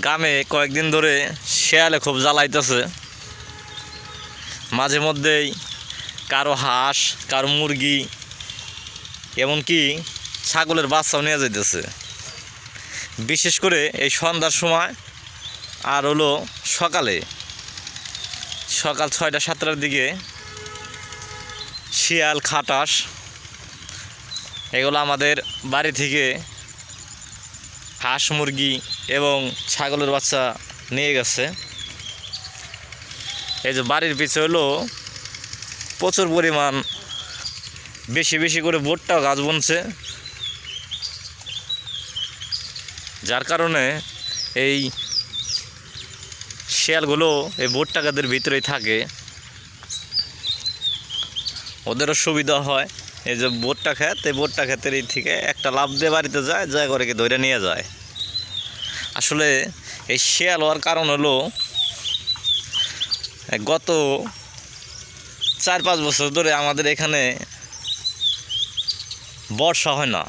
গ্রামে কয়েকদিন ধরে শেয়ালে খুব জ্বালাইতেছে। মাঝে মধ্যেই কারো হাঁস, কারো মুরগি, এমনকি ছাগলের বাচ্চাও নিয়ে যাইতেছে। বিশেষ করে এই সন্ধ্যার সময় আর হলো সকাল 6টা-7টার দিকে শিয়াল, খাটাস এগুলো আমাদের বাড়ি থেকে হাঁস, মুরগি এবং ছাগলের বাচ্চা নিয়ে গেছে। এই যে বাড়ির পিছে হলো প্রচুর পরিমাণ বেশি বেশি করে ভুট্টা গাছ বুনছে, যার কারণে এই শিয়ালগুলো এই ভুট্টা গাছের ভিতরেই থাকে। ওদেরও সুবিধা হয়। এই যে ভুট্টা ক্ষেত, এই ভুট্টা ক্ষেতের এই থেকে একটা লাফ দিয়ে বাড়িতে যায় করে কি ধরে নিয়ে যায়। আসলে এই শিয়াল হওয়ার কারণ হলো গত 4-5 বছর ধরে আমাদের এখানে বর্ষা হয় না,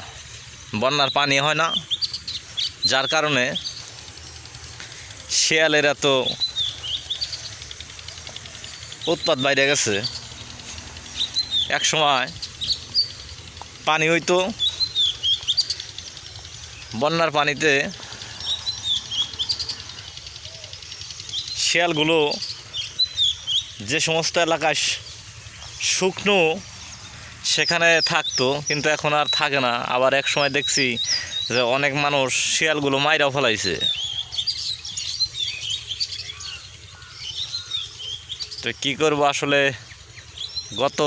বন্যার পানি হয় না, যার কারণে শিয়ালের এত উৎপাত বাইরে গেছে। এক সময় পানি হইতো, বন্যার পানিতে শিয়ালগুলো যে সমস্ত এলাকায় শুকনো সেখানে থাকতো, কিন্তু এখন আর থাকে না। আবার এক সময় দেখছি যে অনেক মানুষ শিয়ালগুলো মাইরাও ফেলাইছে। তো কী করবো, আসলে গত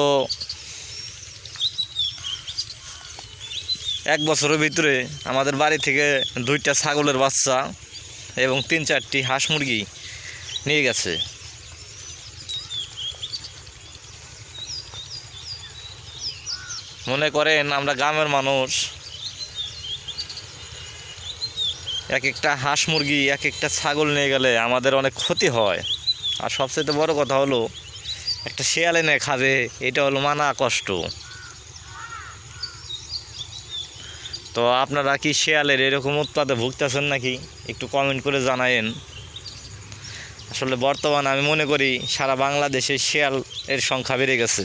1 বছরের ভিতরে আমাদের বাড়ি থেকে 2টা ছাগলের বাচ্চা এবং 3-4টি হাঁস মুরগি নিয়ে গেছে। মনে করেন আমরা গ্রামের মানুষ, এক একটা হাঁস মুরগি, এক একটা ছাগল নিয়ে গেলে আমাদের অনেক ক্ষতি হয়। আর সবচেয়ে বড় কথা হলো একটা শিয়াল এনে খাবে, এটা হলো মানা কষ্ট। তো আপনারা কি শিয়ালের এরকম উৎপাতে ভুগতেছেন নাকি? একটু কমেন্ট করে জানায়েন। আসলে বর্তমানে আমি মনে করি সারা বাংলাদেশে শিয়াল এর সংখ্যা বেড়ে গেছে।